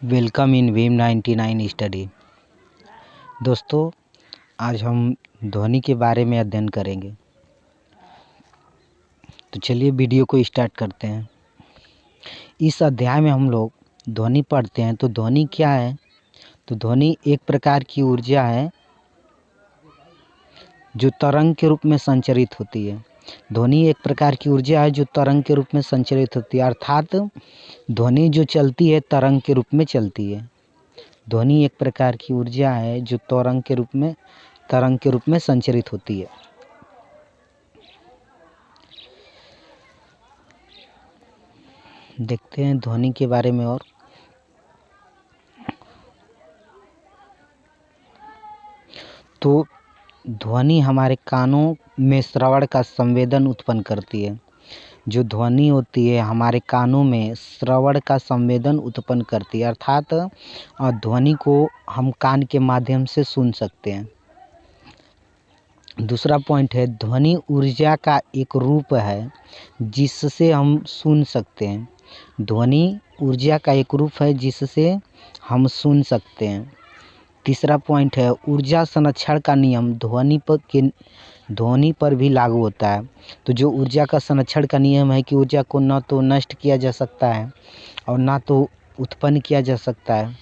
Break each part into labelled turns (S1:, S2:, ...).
S1: Welcome in Vim 99 study. दोस्तों, आज हम ध्वनि के बारे में अध्ययन करेंगे। तो चलिए वीडियो को स्टार्ट करते हैं। इस अध्याय में हम लोग ध्वनि पढ़ते हैं। तो ध्वनि क्या है? तो ध्वनि एक प्रकार की ऊर्जा है जो तरंग के रूप में संचरित होती है। ध्वनि एक प्रकार की ऊर्जा है जो तरंग के रूप में संचरित होती है, अर्थात ध्वनि जो चलती है तरंग के रूप में चलती है। ध्वनि एक प्रकार की ऊर्जा है जो तरंग के रूप में संचरित होती है। देखते हैं ध्वनि के बारे में। और तो ध्वनि हमारे कानों में श्रवण का संवेदन उत्पन्न करती है। जो ध्वनि होती है हमारे कानों में श्रवण का संवेदन उत्पन्न करती है, अर्थात ध्वनि को हम कान के माध्यम से सुन सकते हैं। दूसरा पॉइंट है, ध्वनि ऊर्जा का एक रूप है जिससे हम सुन सकते हैं। ध्वनि ऊर्जा का एक रूप है जिससे हम सुन सकते हैं। तीसरा पॉइंट है, ऊर्जा संरक्षण का नियम ध्वनि पर भी लागू होता है। तो जो ऊर्जा का संरक्षण का नियम है कि ऊर्जा को न तो नष्ट किया जा सकता है और ना तो उत्पन्न किया जा सकता है,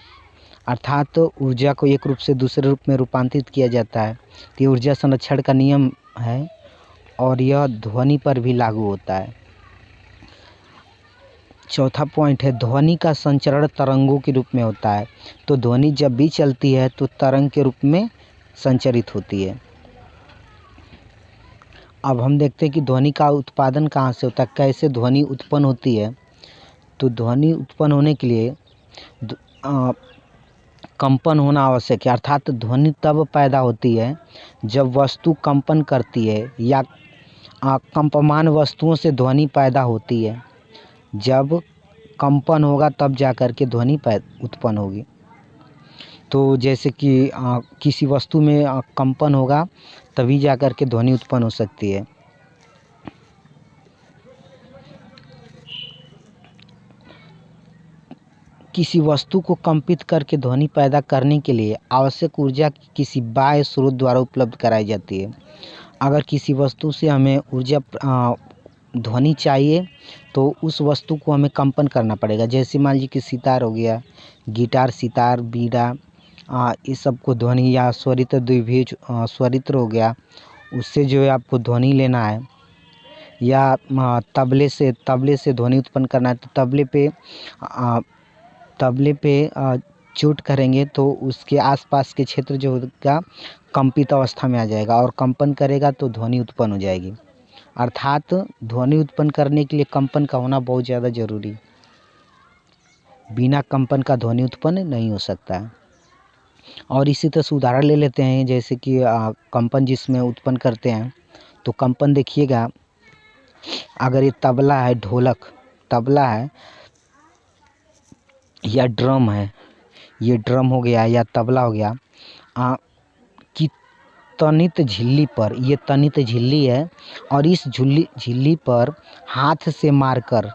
S1: अर्थात ऊर्जा को एक रूप से दूसरे रूप में रूपांतरित किया जाता है। तो ये ऊर्जा संरक्षण का नियम है और यह ध्वनि पर भी लागू होता है। चौथा पॉइंट है, ध्वनि का संचरण तरंगों के रूप में होता है। तो ध्वनि जब भी चलती है तो तरंग के रूप में संचरित होती है। अब हम देखते हैं कि ध्वनि का उत्पादन कहाँ से होता है, कैसे ध्वनि उत्पन्न होती है। तो ध्वनि उत्पन्न होने के लिए कंपन होना आवश्यक है, अर्थात ध्वनि तब पैदा होती है जब वस्तु कंपन करती है या कंपमान वस्तुओं से ध्वनि पैदा होती है। जब कंपन होगा तब जा कर के ध्वनि उत्पन्न होगी। तो जैसे कि किसी वस्तु में कंपन होगा तभी जा कर के ध्वनि उत्पन्न हो सकती है। किसी वस्तु को कंपित करके ध्वनि पैदा करने के लिए आवश्यक ऊर्जा किसी बाह्य स्रोत द्वारा उपलब्ध कराई जाती है। अगर किसी वस्तु से हमें ऊर्जा ध्वनि चाहिए तो उस वस्तु को हमें कंपन करना पड़ेगा। जैसे मान लीजिए कि सितार हो गया, गिटार, सितार, बीड़ा, इस सब को ध्वनि, या स्वरित्र द्विभुज स्वरित्र हो गया, उससे जो है आपको ध्वनि लेना है। या तबले से ध्वनि उत्पन्न करना है तो तबले पे चोट करेंगे तो उसके आसपास के क्षेत्र जो होगा कंपित अवस्था में आ जाएगा और कंपन करेगा तो ध्वनि उत्पन्न हो जाएगी। अर्थात ध्वनि उत्पन्न करने के लिए कंपन का होना बहुत ज़्यादा जरूरी है। बिना कंपन का ध्वनि उत्पन्न नहीं हो सकता है। और इसी तरह से उदाहरण ले लेते हैं, जैसे कि कंपन जिसमें उत्पन्न करते हैं। तो कंपन देखिएगा, अगर ये तबला है, तबला है या ड्रम है, ये ड्रम हो गया या तबला हो गया, कि तनित झिल्ली पर, ये तनित झिल्ली है और इस झिल्ली पर हाथ से मारकर,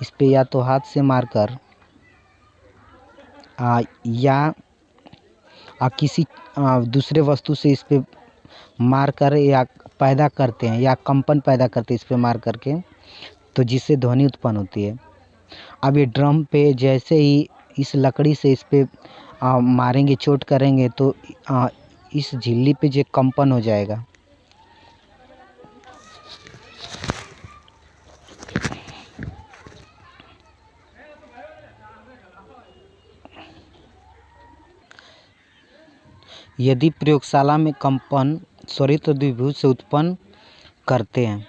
S1: इस पे या तो हाथ से मारकर या किसी दूसरे वस्तु से इस पे मारकर या पैदा करते हैं, या कंपन पैदा करते हैं इस पे मार करके, तो जिससे ध्वनि उत्पन्न होती है। अब ये ड्रम पे जैसे ही इस लकड़ी से इस पे मारेंगे, चोट करेंगे तो इस झिल्ली पे जो कंपन हो जाएगा। यदि प्रयोगशाला में कंपन स्वरित्र द्विभुज से उत्पन्न करते हैं,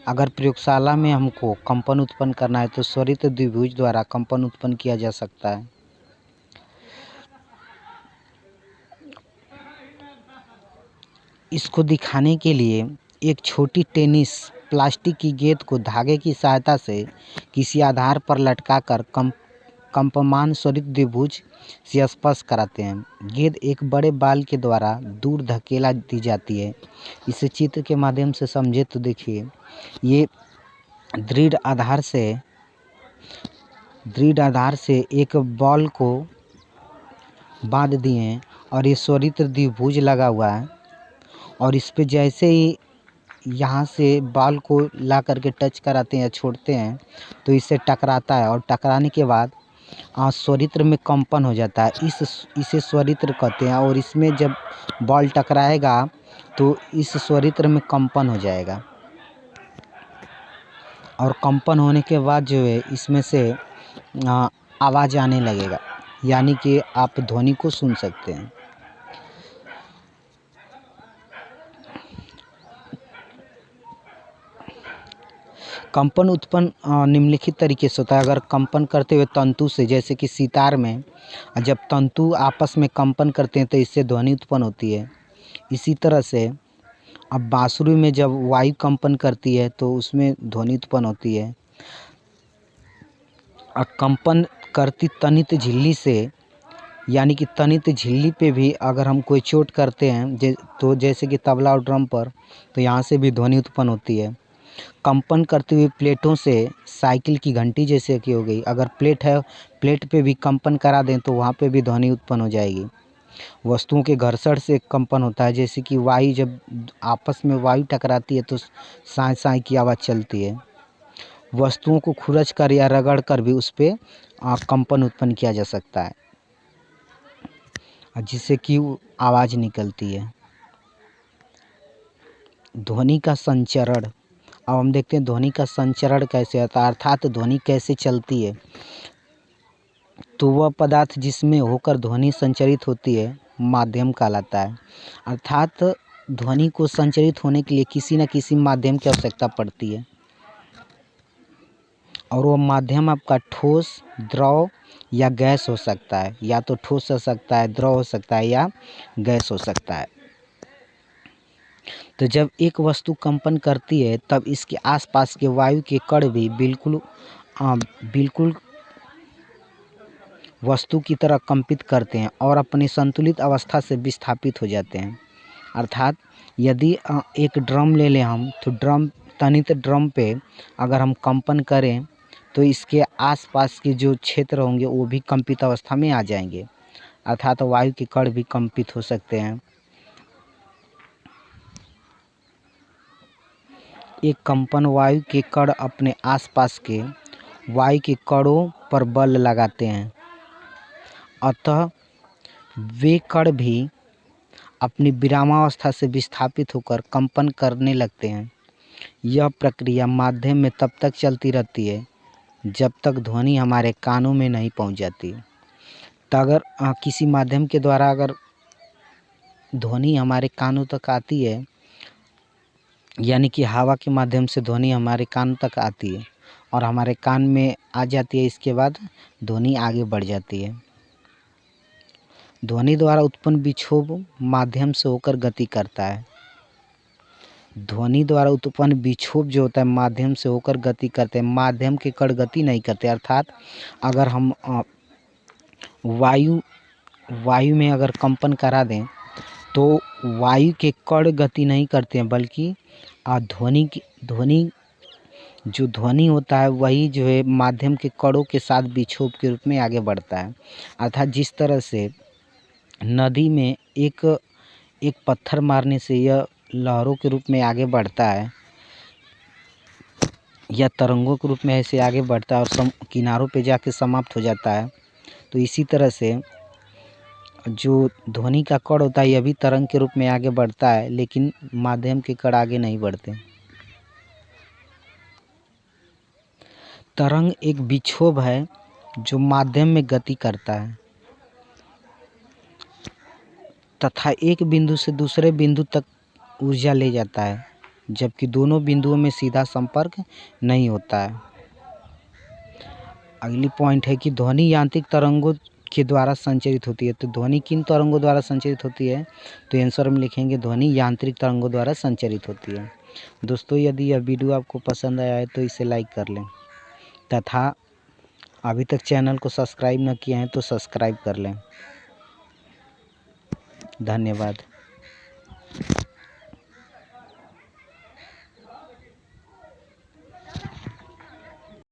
S1: अगर प्रयोगशाला में हमको कंपन उत्पन्न करना है तो स्वरित्र द्विभुज द्वारा कंपन उत्पन्न किया जा सकता है। इसको दिखाने के लिए एक छोटी टेनिस प्लास्टिक की गेंद को धागे की सहायता से किसी आधार पर लटकाकर कंपमान स्वरित्र द्विभुज से स्पर्श कराते हैं। गेंद एक बड़े बाल के द्वारा दूर धकेला दी जाती है। इसे चित्र के माध्यम से समझे तो देखिए, ये दृढ़ आधार से दृढ़ आधार से एक बॉल को बांध दिए हैं और ये स्वरित्र द्विभुज लगा हुआ है और इस पे जैसे ही यहाँ से बॉल को ला करके टच कराते हैं या छोड़ते हैं तो इससे टकराता है और टकराने के बाद स्वरित्र में कंपन हो जाता है। इसे स्वरित्र कहते हैं और इसमें जब बॉल टकराएगा तो इस स्वरित्र में कंपन हो जाएगा और कंपन होने के बाद जो है इसमें से आवाज़ आने लगेगा, यानी कि आप ध्वनि को सुन सकते हैं। कंपन उत्पन्न निम्नलिखित तरीके से होता है। अगर कंपन करते हुए तंतु से, जैसे कि सितार में जब तंतु आपस में कंपन करते हैं तो इससे ध्वनि उत्पन्न होती है। इसी तरह से अब बांसुरी में जब वायु कंपन करती है तो उसमें ध्वनि उत्पन्न होती है। और कंपन करती तनित झिल्ली से, यानी कि तनित झिल्ली पे भी अगर हम कोई चोट करते हैं तो जैसे कि तबला और ड्रम पर, तो यहाँ से भी ध्वनि उत्पन्न होती है। कंपन करती हुई प्लेटों से, साइकिल की घंटी जैसे कि हो गई, अगर प्लेट है, प्लेट पे भी कंपन करा दें तो वहाँ पे भी ध्वनि उत्पन्न हो जाएगी। वस्तुओं के घर्षण से कंपन होता है, जैसे कि वायु जब आपस में वायु टकराती है तो साँ साँ की आवाज़ चलती है। वस्तुओं को खुरच कर या रगड़ कर भी उस पर कंपन उत्पन्न किया जा सकता है, जिससे कि आवाज़ निकलती है। ध्वनि का संचरण। अब हम देखते हैं ध्वनि का संचरण कैसे होता है, अर्थात ध्वनि कैसे चलती है। तो वह पदार्थ जिसमें होकर ध्वनि संचरित होती है माध्यम कहलाता है। अर्थात ध्वनि को संचरित होने के लिए किसी न किसी माध्यम की आवश्यकता पड़ती है और वो माध्यम आपका ठोस, द्रव या गैस हो सकता है। या तो ठोस हो सकता है, द्रव हो सकता है या गैस हो सकता है। तो जब एक वस्तु कंपन करती है तब इसके आसपास के वायु के कण भी बिल्कुल वस्तु की तरह कंपित करते हैं और अपनी संतुलित अवस्था से विस्थापित हो जाते हैं। अर्थात यदि एक ड्रम ले लें हम, तो तनित ड्रम पे अगर हम कंपन करें तो इसके आसपास के जो क्षेत्र होंगे वो भी कंपित अवस्था में आ जाएंगे। अर्थात वायु के कण भी कंपित हो सकते हैं। एक कंपन वायु के कण अपने आसपास के वायु के कणों पर बल लगाते हैं, अतः वे कण भी अपनी विरामावस्था से विस्थापित होकर कंपन करने लगते हैं। यह प्रक्रिया माध्यम में तब तक चलती रहती है जब तक ध्वनि हमारे कानों में नहीं पहुंच जाती। तो अगर किसी माध्यम के द्वारा अगर ध्वनि हमारे कानों तक आती है, यानी कि हवा के माध्यम से ध्वनि हमारे कान तक आती है और हमारे कान में आ जाती है, इसके बाद ध्वनि आगे बढ़ जाती है। ध्वनि द्वारा उत्पन्न विक्षोभ माध्यम से होकर गति करता है। ध्वनि द्वारा उत्पन्न विक्षोभ जो होता है माध्यम से होकर गति करते हैं। माध्यम के कण गति नहीं करते। अर्थात अगर हम वायु में अगर कंपन करा दें तो वायु के कण गति नहीं करते हैं, बल्कि ध्वनि होता है वही जो है माध्यम के कणों के साथ विक्षोभ के रूप में आगे बढ़ता है। अर्थात जिस तरह से नदी में एक पत्थर मारने से यह लहरों के रूप में आगे बढ़ता है या तरंगों के रूप में ऐसे आगे बढ़ता है और किनारों पे जाके समाप्त हो जाता है, तो इसी तरह से जो ध्वनि का कण होता है यह भी तरंग के रूप में आगे बढ़ता है, लेकिन माध्यम के कण आगे नहीं बढ़ते। तरंग एक विक्षोभ है जो माध्यम में गति करता है तथा एक बिंदु से दूसरे बिंदु तक ऊर्जा ले जाता है, जबकि दोनों बिंदुओं में सीधा संपर्क नहीं होता है। अगली पॉइंट है कि ध्वनि यांत्रिक तरंगों के द्वारा संचरित होती है। तो ध्वनि किन तरंगों द्वारा संचरित होती है? तो आंसर में लिखेंगे ध्वनि यांत्रिक तरंगों द्वारा संचरित होती है। दोस्तों, यदि यह वीडियो आपको पसंद आया है तो इसे लाइक कर लें तथा अभी तक चैनल को सब्सक्राइब न किए हैं तो सब्सक्राइब कर लें। धन्यवाद।